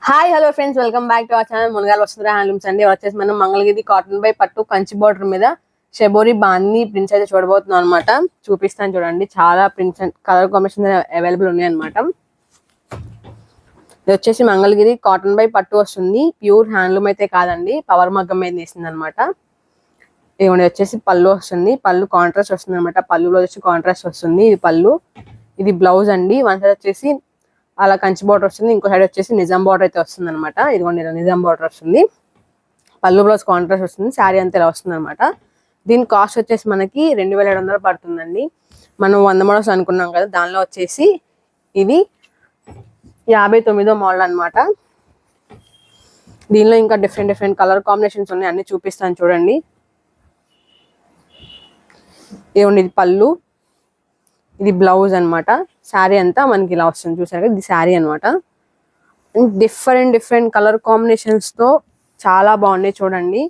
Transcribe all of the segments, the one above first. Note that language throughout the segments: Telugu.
Hi hello friends, welcome back to our channel Munagala Vasundhara handlooms అండి. వచ్చేసి మనం మంగళగిరి కాటన్ బై పట్టు కంచి బార్డర్ మీద షెబోరి బాందీ ప్రింట్స్ అయితే చూడబోతున్నాం అనమాట. చూపిస్తాను చూడండి, చాలా ప్రింట్స్ కలర్ కాంబినేషన్ అవైలబుల్ ఉన్నాయి అనమాట. ఇది వచ్చేసి మంగళగిరి కాటన్ బై పట్టు వస్తుంది. ప్యూర్ హ్యాండ్లూమ్ అయితే కాదండి, పవర్ మగ్గం మీద వేసింది అనమాట. ఇదిగోండి వచ్చేసి పళ్ళు వస్తుంది, పళ్ళు కాంట్రాస్ట్ వస్తుంది అనమాట. పళ్ళులో వచ్చి కాంట్రాస్ట్ వస్తుంది. ఇది పళ్ళు, ఇది బ్లౌజ్ అండి. వన్ సైడ్ వచ్చేసి అలా కంచి బార్డర్ వస్తుంది, ఇంకో సైడ్ వచ్చేసి నిజాం బార్డర్ అయితే వస్తుంది అనమాట. ఇదిగోండి నిజాం బార్డర్ వస్తుంది, పళ్ళు బ్లౌజ్ కాంట్రాస్ట్ వస్తుంది, శారీ అంతా ఇలా వస్తుంది అనమాట. దీని కాస్ట్ వచ్చేసి మనకి 2700 పడుతుందండి. మనం 100 మోడల్స్ అనుకున్నాం కదా, దానిలో వచ్చేసి ఇది 59వ మోడల్ అనమాట. దీనిలో ఇంకా డిఫరెంట్ కలర్ కాంబినేషన్స్ ఉన్నాయి, అన్ని చూపిస్తాను చూడండి. ఇదిగోండి ఇది పళ్ళు, ఇది బ్లౌజ్ అనమాట. శారీ అంతా మనకి ఇలా వస్తుంది, చూసారు కదా, ఇది శారీ అనమాట. డిఫరెంట్ కలర్ కాంబినేషన్స్ తో చాలా బాగున్నాయి చూడండి.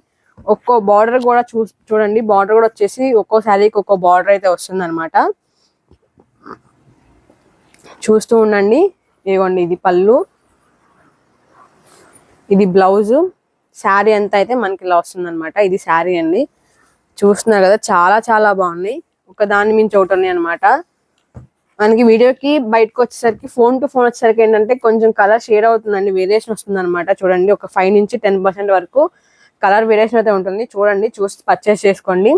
ఒక్కో బార్డర్ కూడా చూడండి, బార్డర్ కూడా వచ్చేసి ఒక్కో శారీకి ఒక్కో బార్డర్ అయితే వస్తుంది అనమాట. చూస్తూ ఉండండి. ఇదిగోండి ఇది పళ్ళు, ఇది బ్లౌజ్, శారీ అంతా అయితే మనకి ఇలా వస్తుంది అనమాట. ఇది శారీ అండి, చూస్తున్నారు కదా, చాలా బాగున్నాయి. ఒక దాని మించి ఒకటి ఉన్నాయి అనమాట. మనకి వీడియోకి బయటకు వచ్చేసరికి ఫోన్ టు ఫోన్ వచ్చేసరికి ఏంటంటే కొంచెం కలర్ షేడ్ అవుతుందండి, వేరియేషన్ వస్తుంది అనమాట. చూడండి, ఒక 5 నుంచి 10% వరకు కలర్ వేరియేషన్ అయితే ఉంటుంది. చూడండి, చూసి పర్చేస్ చేసుకోండి.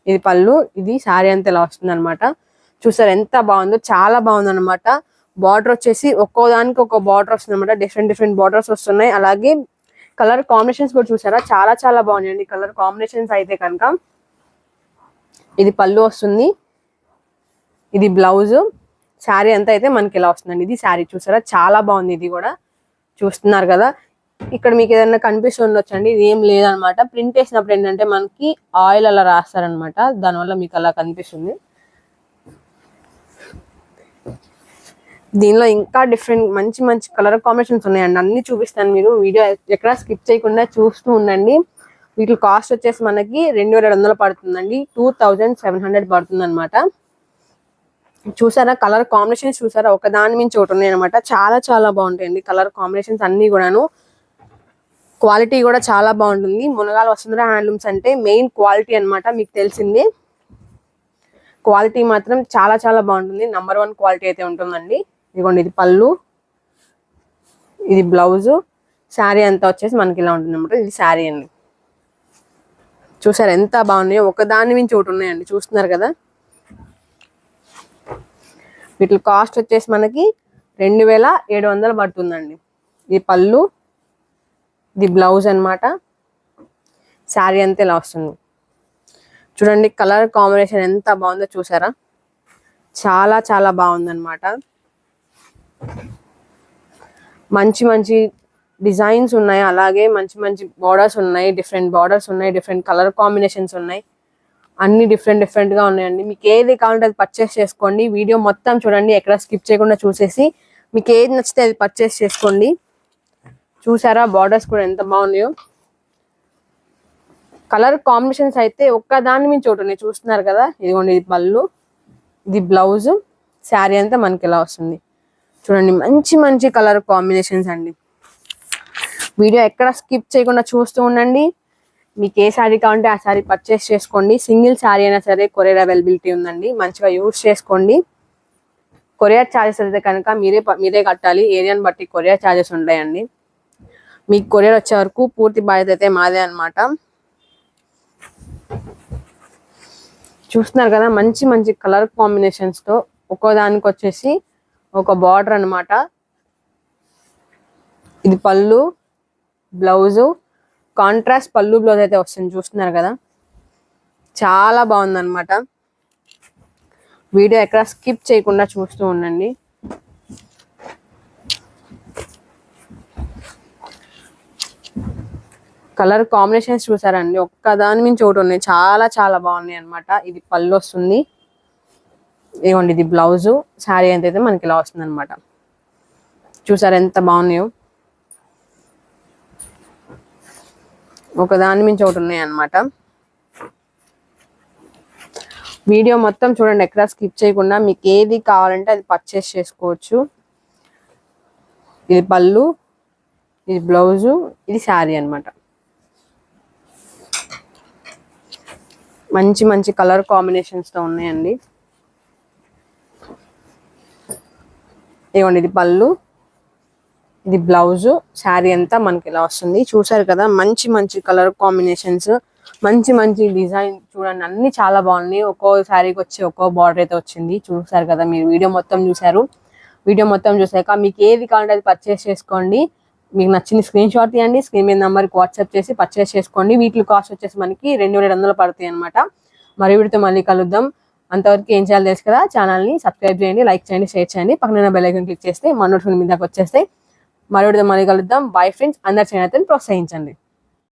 ఇది పళ్ళు, ఇది శారీ అంతా ఇలా వస్తుంది అనమాట. చూసారు ఎంత బాగుందో, చాలా బాగుంది అనమాట. బార్డర్ వచ్చేసి ఒక్కో దానికి ఒక్కో బార్డర్ వస్తుంది అనమాట. డిఫరెంట్ బార్డర్స్ వస్తున్నాయి. అలాగే కలర్ కాంబినేషన్స్ కూడా చూసారా, చాలా బాగున్నాయండి కలర్ కాంబినేషన్స్ అయితే కనుక. ఇది పళ్ళు వస్తుంది, ఇది బ్లౌజ్, శారీ అంతా అయితే మనకి ఇలా వస్తుందండి. ఇది శారీ చూసారా, చాలా బాగుంది. ఇది కూడా చూస్తున్నారు కదా. ఇక్కడ మీకు ఏదైనా కనిపిస్తూ ఉండొచ్చండి, ఇది ఏం లేదనమాట. ప్రింట్ వేసినప్పుడు ఏంటంటే మనకి ఆయిల్ అలా రాస్తారనమాట, దానివల్ల మీకు అలా కనిపిస్తుంది. దీనిలో ఇంకా డిఫరెంట్ మంచి కలర్ కాంబినేషన్స్ ఉన్నాయండి, అన్ని చూపిస్తాను. మీరు వీడియో ఎక్కడ స్కిప్ చేయకుండా చూస్తూ ఉండండి. వీటి కాస్ట్ వచ్చేసి మనకి 2700 పడుతుందండి, 2700 పడుతుంది అనమాట. చూసారా కలర్ కాంబినేషన్స్, చూసారా ఒక దాని మించి ఒకటి ఉన్నాయి అనమాట. చాలా బాగుంటాయండి కలర్ కాంబినేషన్స్ అన్ని కూడాను. క్వాలిటీ కూడా చాలా బాగుంటుంది. మునగాల వసుంధర హ్యాండ్లూమ్స్ అంటే మెయిన్ క్వాలిటీ అనమాట, మీకు తెలిసింది. క్వాలిటీ మాత్రం చాలా బాగుంటుంది, నంబర్ 1 క్వాలిటీ అయితే ఉంటుందండి. ఇదిగోండి ఇది పళ్ళు, ఇది బ్లౌజ్, శారీ అంతా వచ్చేసి మనకి ఇలా ఉంటుంది అనమాట. ఇది శారీ అండి. చూసారు ఎంత బాగున్నాయో, ఒక దాని మించి ఒకటి ఉన్నాయండి, చూస్తున్నారు కదా. వీటి కాస్ట్ వచ్చేసి మనకి 2700 పడుతుందండి. ఇది పళ్ళు, ఇది బ్లౌజ్ అనమాట, శారీ అంతా ఇలా వస్తుంది. చూడండి కలర్ కాంబినేషన్ ఎంత బాగుందో చూసారా, చాలా బాగుందన్నమాట. మంచి డిజైన్స్ ఉన్నాయి, అలాగే మంచి బార్డర్స్ ఉన్నాయి, డిఫరెంట్ బార్డర్స్ ఉన్నాయి, డిఫరెంట్ కలర్ కాంబినేషన్స్ ఉన్నాయి, అన్ని డిఫరెంట్ గా ఉన్నాయండి. మీకు ఏది కావాలంటే అది పర్చేస్ చేసుకోండి. వీడియో మొత్తం చూడండి, ఎక్కడ స్కిప్ చేయకుండా చూసేసి మీకు ఏది నచ్చితే అది పర్చేస్ చేసుకోండి. చూసారా బార్డర్స్ కూడా ఎంత బాగున్నాయో. కలర్ కాంబినేషన్స్ అయితే ఒక్క దాని మించి ఒకటి ఉన్నాయి, చూస్తున్నారు కదా. ఇదిగోండి ఇది పళ్ళు, ఇది బ్లౌజ్, శారీ అంతా మనకి ఇలా వస్తుంది. చూడండి మంచి కలర్ కాంబినేషన్స్ అండి. వీడియో ఎక్కడ స్కిప్ చేయకుండా చూస్తూ ఉండండి. మీకు ఏ శారీ కావాలంటే ఆ శారీ పర్చేస్ చేసుకోండి. సింగిల్ శారీ అయినా సరే కొరియర్ అవైలబిలిటీ ఉందండి, మంచిగా యూజ్ చేసుకోండి. కొరియర్ ఛార్జెస్ అయితే కనుక మీరే కట్టాలి. ఏరియాని బట్టి కొరియర్ ఛార్జెస్ ఉంటాయండి. మీకు కొరియర్ వచ్చే వరకు పూర్తి బాధ్యత అయితే మాదే అనమాట. చూస్తున్నారు కదా మంచి కలర్ కాంబినేషన్స్ తో ఒక్కో దానికి వచ్చేసి ఒక బార్డర్ అనమాట. ఇది పళ్ళు, బ్లౌజు, కాంట్రాస్ట్ పళ్ళు బ్లౌజ్ అయితే వస్తుంది, చూస్తున్నారు కదా. చాలా బాగుందన్నమాట. వీడియో ఎక్కడ స్కిప్ చేయకుండా చూస్తూ ఉండండి. కలర్ కాంబినేషన్స్ చూసారండి, ఒక్క దాని మించి ఒకటి ఉన్నాయి, చాలా బాగున్నాయి అనమాట. ఇది పళ్ళు వస్తుంది, ఇదిగోండి ఇది బ్లౌజు, శారీ అయితే మనకి ఇలా వస్తుంది అనమాట. చూసారు ఎంత బాగున్నాయో, ఒక దాని మించి ఒకటి ఉన్నాయి అనమాట. వీడియో మొత్తం చూడండి, ఎక్కడ స్కిప్ చేయకుండా. మీకు ఏది కావాలంటే అది పర్చేస్ చేసుకోవచ్చు. ఇది పళ్ళు, ఇది బ్లౌజు, ఇది శారీ అన్నమాట. మంచి మంచి కలర్ కాంబినేషన్స్ తో ఉన్నాయండి. ఇదిగోండి ఇది పళ్ళు, ఇది బ్లౌజు, శారీ అంతా మనకి ఇలా వస్తుంది. చూసారు కదా మంచి మంచి కలర్ కాంబినేషన్స్, మంచి మంచి డిజైన్ చూడండి, అన్ని చాలా బాగున్నాయి. ఒక్కో శారీకి వచ్చి ఒక్కో బార్డర్ అయితే వచ్చింది. చూసారు కదా, మీరు వీడియో మొత్తం చూసారు. వీడియో మొత్తం చూసాక మీకు ఏది కావాలంటే అది పర్చేస్ చేసుకోండి. మీకు నచ్చిన స్క్రీన్ షాట్ తీయండి, స్క్రీన్ మీద నెంబర్కి వాట్సాప్ చేసి పర్చేస్ చేసుకోండి. వీటి కాస్ట్ వచ్చేసి మనకి 2700 పడతాయి అనమాట. మరి వీటితో మళ్ళీ కలుద్దాం. అంతవరకు ఏం చేయాలో తెలుసు కదా, ఛానల్ని సబ్స్క్రైబ్ చేయండి, లైక్ చేయండి, షేర్ చేయండి, పక్కన బెల్ ఐకాన్ క్లిక్ చేస్తే మన నోటిఫికేషన్ మీ దాకా వచ్చేస్తాయి. మరి వీటితో మళ్ళీ కలుద్దాం. బై ఫ్రెండ్స్, అందరి ఛానల్ని ప్రోత్సహించండి.